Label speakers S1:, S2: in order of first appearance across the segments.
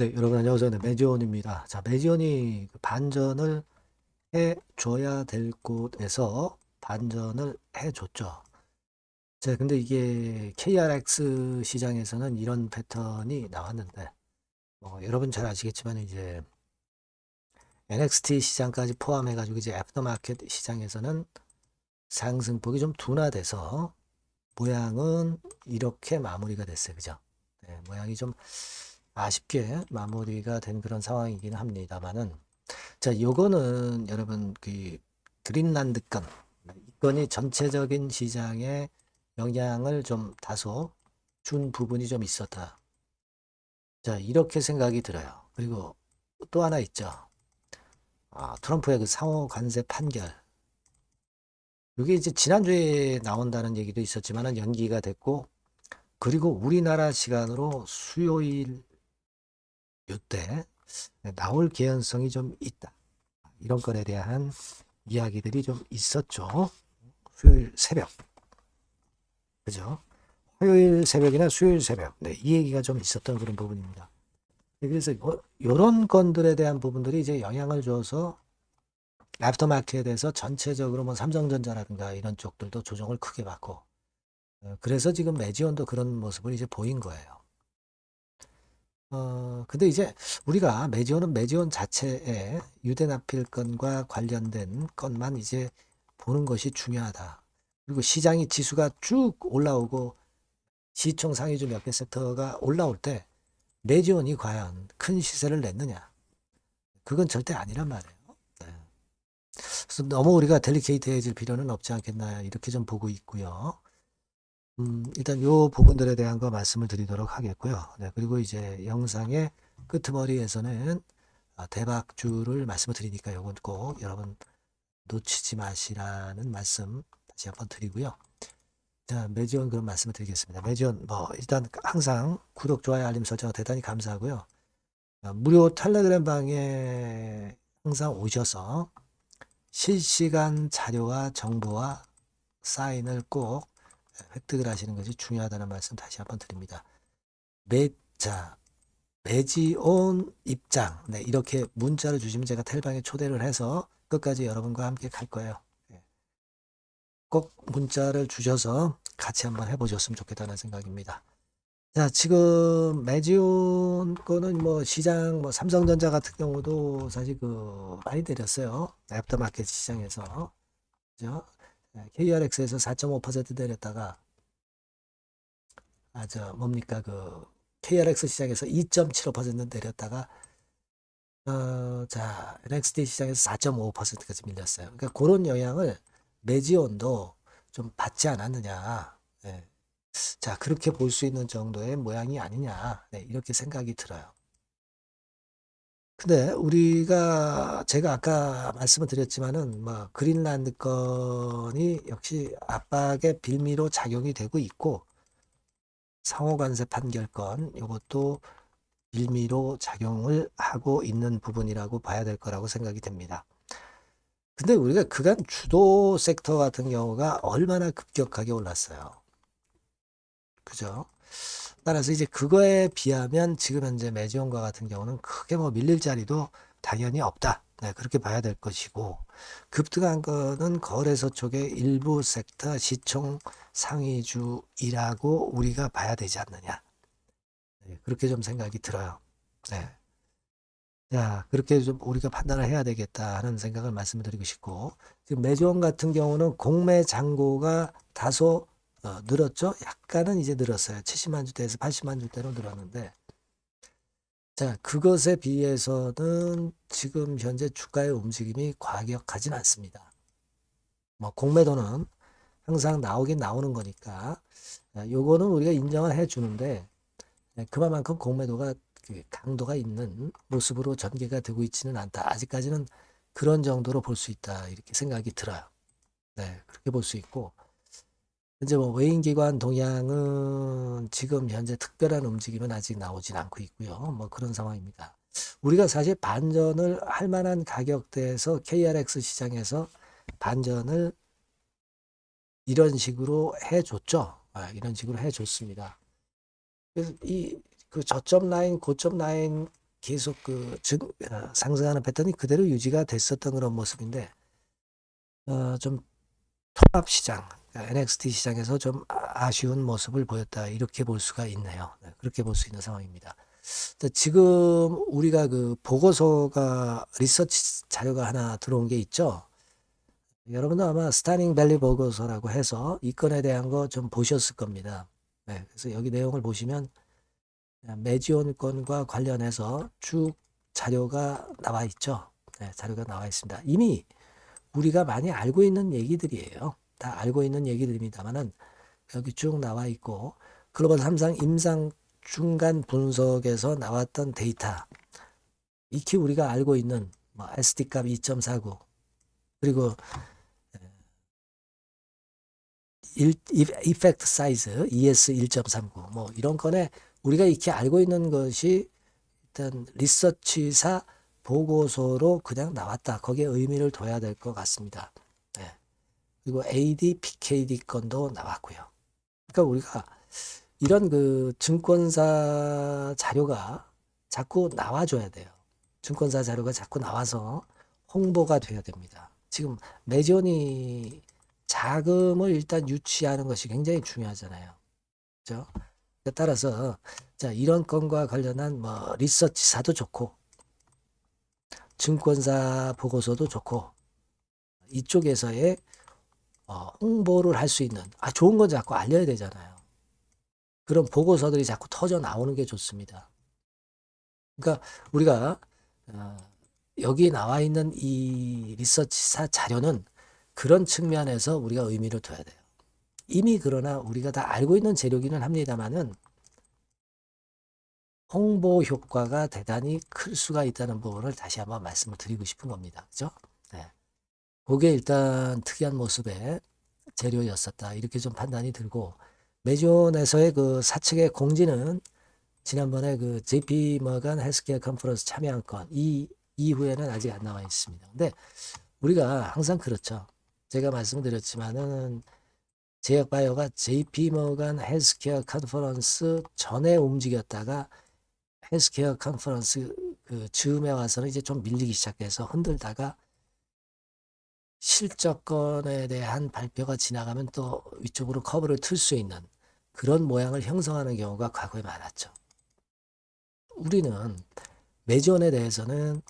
S1: 네, 여러분 안녕하세요. 네, 매지원입니다. 자, 매지원이 반전을 해줘야 될 곳에서 반전을 해줬죠. 자, 근데 이게 KRX 시장에서는 이런 패턴이 나왔는데, 여러분 잘 아시겠지만 이제 NXT 시장까지 포함해가지고 이제 애프터마켓 시장에서는 상승폭이 좀 둔화돼서 모양은 이렇게 마무리가 됐어요. 그죠? 네, 모양이 좀 아쉽게 마무리가 된 그런 상황이긴 합니다만은, 자, 요거는 여러분 그 그린란드 건, 이 건이 전체적인 시장에 영향을 좀 다소 준 부분이 좀 있었다. 자, 이렇게 생각이 들어요. 그리고 또 하나 있죠. 트럼프의 그 상호 관세 판결. 이게 이제 지난주에 나온다는 얘기도 있었지만은 연기가 됐고, 그리고 우리나라 시간으로 수요일 요때 나올 개연성이 좀 있다. 이런 건에 대한 이야기들이 좀 있었죠. 수요일 새벽. 그죠? 화요일 새벽이나 수요일 새벽. 네, 이 얘기가 좀 있었던 그런 부분입니다. 네, 그래서 이런 건들에 대한 부분들이 이제 영향을 줘서 애프터마켓에서 전체적으로 뭐 삼성전자라든가 이런 쪽들도 조정을 크게 받고, 그래서 지금 매지온도 그런 모습을 이제 보인 거예요. 근데 이제 우리가 매지온은 매지온 자체에 유대납필 건과 관련된 것만 이제 보는 것이 중요하다. 그리고 시장이 지수가 쭉 올라오고 시총 상위주 몇 개 섹터가 올라올 때 매지온이 과연 큰 시세를 냈느냐? 그건 절대 아니란 말이에요. 네. 그래서 너무 우리가 델리케이트해질 필요는 없지 않겠나 이렇게 좀 보고 있고요. 일단 요 부분들에 대한 거 말씀을 드리도록 하겠고요. 네, 그리고 이제 영상의 끄트머리에서는 대박주를 말씀을 드리니까 요건 꼭 여러분 놓치지 마시라는 말씀 다시 한번 드리고요. 자, 매지원 그런 말씀을 드리겠습니다. 매지원 뭐 일단 항상 구독, 좋아요, 알림 설정 대단히 감사하고요. 무료 텔레그램 방에 항상 오셔서 실시간 자료와 정보와 사인을 꼭 획득을 하시는 것이 중요하다는 말씀 다시 한번 드립니다. 자, 매지온 입장. 네, 이렇게 문자를 주시면 제가 텔방에 초대를 해서 끝까지 여러분과 함께 갈 거예요. 네, 꼭 문자를 주셔서 같이 한번 해보셨으면 좋겠다는 생각입니다. 자, 지금 매지온 거는 뭐 시장, 뭐 삼성전자 같은 경우도 사실 많이 내렸어요. 애프터마켓 시장에서. 그죠? KRX에서 4.5% 내렸다가, 뭡니까, KRX 시장에서 2.75% 내렸다가, NXT 시장에서 4.5%까지 밀렸어요. 그러니까 그런 영향을 매지온도 좀 받지 않았느냐. 예. 자, 그렇게 볼 수 있는 정도의 모양이 아니냐. 네, 이렇게 생각이 들어요. 근데 제가 아까 말씀을 드렸지만은, 뭐, 그린란드 건이 역시 압박의 빌미로 작용이 되고 있고, 상호관세 판결권, 이것도 빌미로 작용을 하고 있는 부분이라고 봐야 될 거라고 생각이 됩니다. 근데 우리가 그간 주도 섹터 같은 경우가 얼마나 급격하게 올랐어요. 그죠? 따라서 이제 그거에 비하면 지금 현재 매지온과 같은 경우는 크게 뭐 밀릴 자리도 당연히 없다. 네, 그렇게 봐야 될 것이고, 급등한 거는 거래소 쪽의 일부 섹터 시총 상위주이라고 우리가 봐야 되지 않느냐. 네, 그렇게 좀 생각이 들어요. 네. 자, 그렇게 좀 우리가 판단을 해야 되겠다는 생각을 말씀을 드리고 싶고, 지금 매주원 같은 경우는 공매 잔고가 다소 늘었죠? 약간은 이제 늘었어요. 70만 주대에서 80만 주대로 늘었는데, 자, 그것에 비해서는 지금 현재 주가의 움직임이 과격하진 않습니다. 뭐, 공매도는 항상 나오긴 나오는 거니까, 요거는 우리가 인정을 해 주는데, 그만큼 공매도가 강도가 있는 모습으로 전개가 되고 있지는 않다. 아직까지는 그런 정도로 볼 수 있다. 이렇게 생각이 들어요. 네, 그렇게 볼 수 있고. 현재 뭐 외인기관 동향은 지금 현재 특별한 움직임은 아직 나오진 않고 있고요. 뭐 그런 상황입니다. 우리가 사실 반전을 할 만한 가격대에서 KRX 시장에서 반전을 이런 식으로 해줬죠. 이런 식으로 해줬습니다. 그래서 이 그 저점 라인, 고점 라인 계속 상승하는 패턴이 그대로 유지가 됐었던 그런 모습인데, 좀 통합 시장, NXT 시장에서 좀 아쉬운 모습을 보였다. 이렇게 볼 수가 있네요. 네, 그렇게 볼 수 있는 상황입니다. 지금 우리가 그 보고서가 리서치 자료가 하나 들어온 게 있죠. 여러분도 아마 스타닝 밸리 보고서라고 해서 이 건에 대한 거 좀 보셨을 겁니다. 네, 그래서 여기 내용을 보시면 매지온 건과 관련해서 쭉 자료가 나와 있죠. 네, 자료가 나와 있습니다. 이미 우리가 많이 알고 있는 얘기들이에요. 다 알고 있는 얘기들입니다만은 여기 쭉 나와 있고, 글로벌 3상 임상 중간 분석에서 나왔던 데이터, 익히 우리가 알고 있는 뭐 SD 값 2.49, 그리고 이펙트 사이즈 ES 1.39, 뭐 이런 건에 우리가 익히 알고 있는 것이 일단 리서치사 보고서로 그냥 나왔다. 거기에 의미를 둬야 될 것 같습니다. 네. 그리고 AD, PKD 건도 나왔고요. 그러니까 우리가 이런 그 증권사 자료가 자꾸 나와줘야 돼요. 증권사 자료가 자꾸 나와서 홍보가 돼야 됩니다. 지금 매전이 자금을 일단 유치하는 것이 굉장히 중요하잖아요. 그죠? 따라서 자, 이런 건과 관련한 뭐 리서치사도 좋고 증권사 보고서도 좋고 이쪽에서의 홍보를 할 수 있는 좋은 건 자꾸 알려야 되잖아요. 그런 보고서들이 자꾸 터져 나오는 게 좋습니다. 그러니까 우리가 어, 여기 나와 있는 이 리서치사 자료는 그런 측면에서 우리가 의미를 둬야 돼요. 이미 그러나 우리가 다 알고 있는 재료기는 합니다만은 홍보 효과가 대단히 클 수가 있다는 부분을 다시 한번 말씀을 드리고 싶은 겁니다. 그죠? 네. 그게 일단 특이한 모습의 재료였었다. 이렇게 좀 판단이 들고, 메존에서의 그 사측의 공지는 지난번에 그 JP 머간 헬스케어 컨퍼런스 참여한 건 이 이후에는 아직 안 나와 있습니다. 근데 우리가 항상 그렇죠. 제가 말씀드렸지만은 제약바이오가 JP 머간 헬스케어 컨퍼런스 전에 움직였다가 헬스케어 컨퍼런스 그 즈음에 와서는 이제 좀 밀리기 시작해서 흔들다가 실적권에 대한 발표가 지나가면 또 위쪽으로 커브를 틀 수 있는 그런 모양을 형성하는 경우가 과거에 많았죠. 우리는 매지원에 대해서는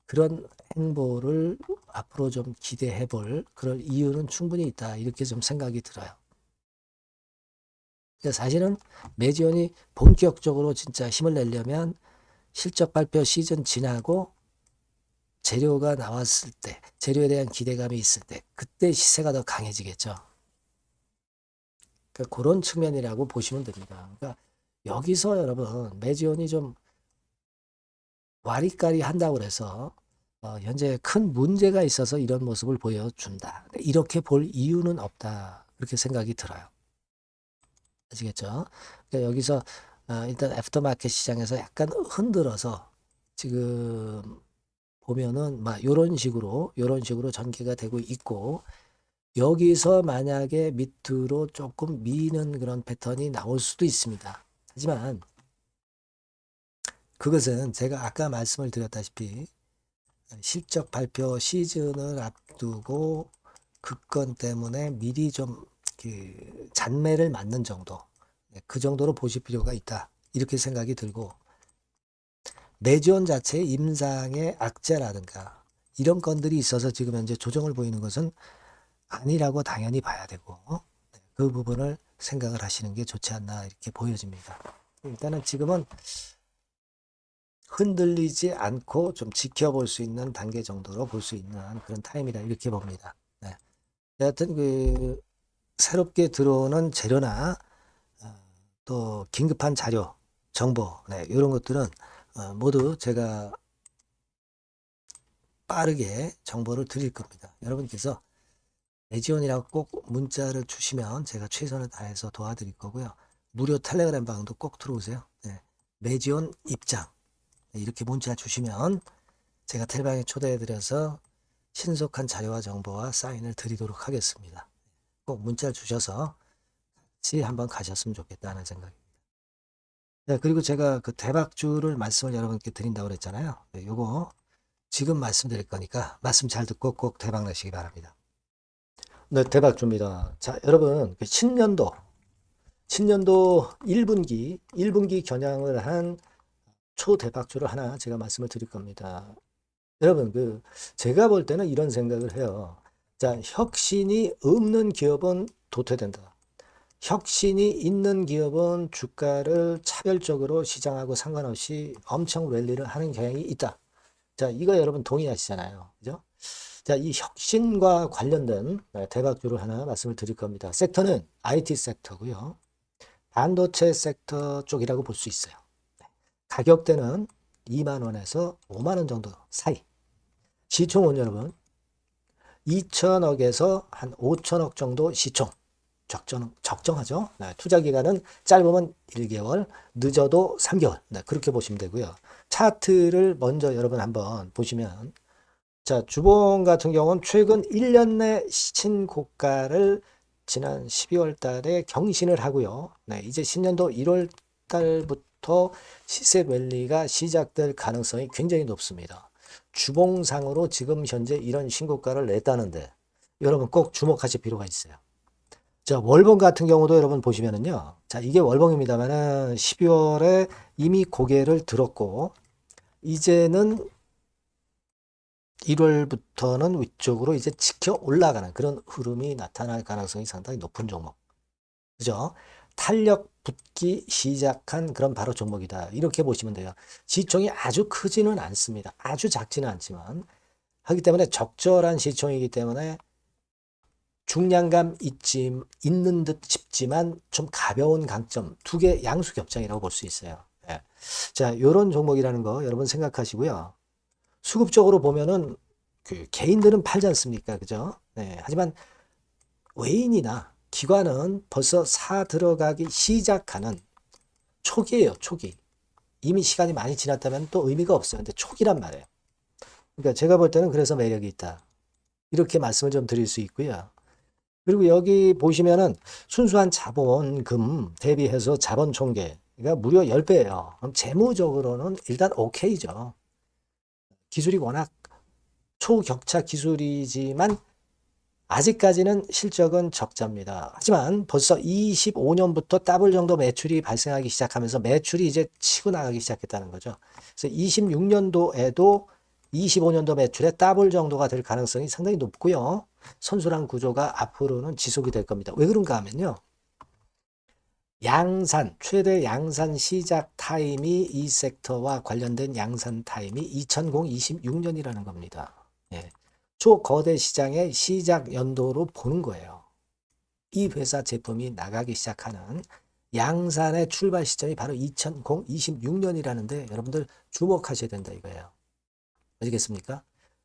S1: 그런 행보를 앞으로 좀 기대해 볼 그럴 이유는 충분히 있다. 이렇게 좀 생각이 들어요. 사실은 매지원이 본격적으로 진짜 힘을 내려면 실적 발표 시즌 지나고 재료가 나왔을 때, 재료에 대한 기대감이 있을 때, 그때 시세가 더 강해지겠죠. 그러니까 그런 측면이라고 보시면 됩니다. 그러니까 여기서 여러분 매지온이 좀 와리까리 한다고 그래서 현재 큰 문제가 있어서 이런 모습을 보여준다. 이렇게 볼 이유는 없다. 그렇게 생각이 들어요. 아시겠죠? 그러니까 여기서 일단 애프터마켓 시장에서 약간 흔들어서 지금 보면은 막 요런 식으로 전개가 되고 있고, 여기서 만약에 밑으로 조금 미는 그런 패턴이 나올 수도 있습니다. 하지만 그것은 제가 아까 말씀을 드렸다시피 실적 발표 시즌을 앞두고 그 건 때문에 미리 좀 그 잔매를 맞는 정도, 그 정도로 보실 필요가 있다. 이렇게 생각이 들고, 매지원 자체의 임상의 악재라든가 이런 건들이 있어서 지금 현재 조정을 보이는 것은 아니라고 당연히 봐야 되고, 그 부분을 생각을 하시는 게 좋지 않나 이렇게 보여집니다. 일단은 지금은 흔들리지 않고 좀 지켜볼 수 있는 단계 정도로 볼 수 있는 그런 타임이다 이렇게 봅니다. 네. 여하튼 그 새롭게 들어오는 재료나 또 긴급한 자료, 정보, 이런 것들은 모두 제가 빠르게 정보를 드릴 겁니다. 여러분께서 매지원이라고 꼭 문자를 주시면 제가 최선을 다해서 도와드릴 거고요. 무료 텔레그램 방도 꼭 들어오세요. 네. 매지원 입장 이렇게 문자 주시면 제가 텔방에 초대해드려서 신속한 자료와 정보와 사인을 드리도록 하겠습니다. 꼭 문자 주셔서 같이 한번 가셨으면 좋겠다는 생각입니다. 네, 그리고 제가 그 대박주를 말씀을 여러분께 드린다고 그랬잖아요. 네, 요거 지금 말씀드릴 거니까 말씀 잘 듣고 꼭 대박 나시기 바랍니다. 네, 대박주입니다. 자, 여러분, 그 신년도 1분기 겨냥을 한 초대박주를 하나 제가 말씀을 드릴 겁니다. 여러분, 제가 볼 때는 이런 생각을 해요. 자, 혁신이 없는 기업은 도태된다. 혁신이 있는 기업은 주가를 차별적으로 시장하고 상관없이 엄청 랠리를 하는 경향이 있다. 자, 이거 여러분 동의하시잖아요. 그죠? 자, 이 혁신과 관련된 대박주를 하나 말씀을 드릴 겁니다. 섹터는 IT 섹터고요. 반도체 sek터 쪽이라고 볼 수 있어요. 가격대는 2만 원에서 5만 원 정도 사이. 시총은 여러분 2천억에서 한 5천억 정도 시총. 적정하죠. 네, 투자 기간은 짧으면 1개월, 늦어도 3개월. 네, 그렇게 보시면 되고요. 차트를 먼저 여러분 한번 보시면 자, 주봉 같은 경우는 최근 1년 내 신고가를 지난 12월 달에 경신을 하고요. 네, 이제 신년도 1월 달부터 시세 랠리가 시작될 가능성이 굉장히 높습니다. 주봉상으로 지금 현재 이런 신고가를 냈다는데 여러분 꼭 주목하실 필요가 있어요. 자, 월봉 같은 경우도 여러분 보시면은요. 자, 이게 월봉입니다만은 12월에 이미 고개를 들었고 이제는 1월부터는 위쪽으로 이제 지켜 올라가는 그런 흐름이 나타날 가능성이 상당히 높은 종목. 그죠? 탄력 붙기 시작한 그런 바로 종목이다. 이렇게 보시면 돼요. 시총이 아주 크지는 않습니다. 아주 작지는 않지만 하기 때문에 적절한 시총이기 때문에 중량감 있는 듯 싶지만 좀 가벼운 강점 두 개 양수 겹장이라고 볼 수 있어요. 예. 자, 이런 종목이라는 거 여러분 생각하시고요. 수급적으로 보면은 그 개인들은 팔지 않습니까? 그죠? 네. 하지만 외인이나 기관은 벌써 사 들어가기 시작하는 초기예요, 초기. 이미 시간이 많이 지났다면 또 의미가 없어요. 근데 초기란 말이에요. 그러니까 제가 볼 때는 그래서 매력이 있다. 이렇게 말씀을 좀 드릴 수 있고요. 그리고 여기 보시면은 순수한 자본금 대비해서 자본 총계가 무려 10배예요. 그럼 재무적으로는 일단 오케이죠. 기술이 워낙 초격차 기술이지만 아직까지는 실적은 적자입니다. 하지만 벌써 25년부터 더블 정도 매출이 발생하기 시작하면서 매출이 이제 치고 나가기 시작했다는 거죠. 그래서 26년도에도 25년도 매출의 더블 정도가 될 가능성이 상당히 높고요. 선순환 구조가 앞으로는 지속이 될 겁니다. 왜 그런가 하면요. 최대 양산 시작 타임이 이 섹터와 관련된 양산 타임이 2026년이라는 겁니다. 예. 초거대 시장의 시작 연도로 보는 거예요. 이 회사 제품이 나가기 시작하는 양산의 출발 시점이 바로 2026년이라는데 여러분들 주목하셔야 된다 이거예요. 아시겠습니까?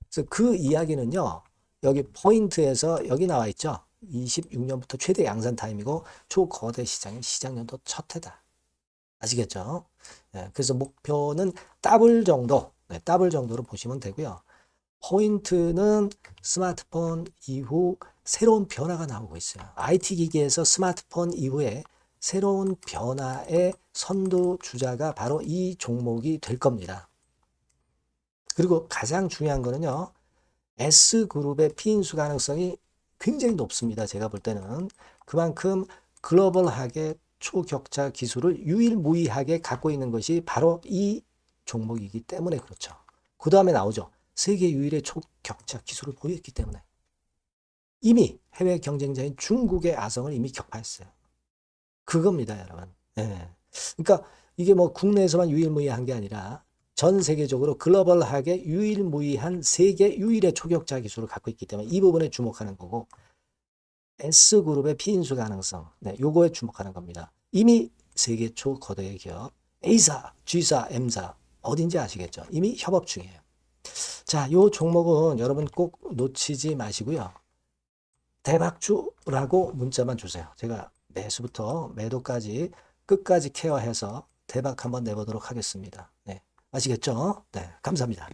S1: 그래서 그 이야기는요. 여기 포인트에서 여기 나와 있죠. 26년부터 최대 양산 타임이고 초거대 시장의 시작 연도 첫 해다. 아시겠죠? 네, 그래서 목표는 더블 정도, 네, 더블 정도로 보시면 되고요. 포인트는 스마트폰 이후 새로운 변화가 나오고 있어요. IT 기기에서 스마트폰 이후에 새로운 변화의 선두주자가 바로 이 종목이 될 겁니다. 그리고 가장 중요한 거는요. S그룹의 피인수 가능성이 굉장히 높습니다. 제가 볼 때는. 그만큼 글로벌하게 초격차 기술을 유일무이하게 갖고 있는 것이 바로 이 종목이기 때문에 그렇죠. 그 다음에 나오죠. 세계 유일의 초격차 기술을 보였기 때문에. 이미 해외 경쟁자인 중국의 아성을 이미 격파했어요. 그겁니다, 여러분. 예. 그러니까 이게 뭐 국내에서만 유일무이한 게 아니라 전 세계적으로 글로벌하게 유일무이한 세계 유일의 초격차 기술을 갖고 있기 때문에 이 부분에 주목하는 거고 S그룹의 피인수 가능성, 네, 요거에 주목하는 겁니다. 이미 세계 초거대 기업 A사, G사, M사 어딘지 아시겠죠? 이미 협업 중이에요. 자, 요 종목은 여러분 꼭 놓치지 마시고요. 대박주라고 문자만 주세요. 제가 매수부터 매도까지 끝까지 케어해서 대박 한번 내보도록 하겠습니다. 네, 아시겠죠? 네, 감사합니다.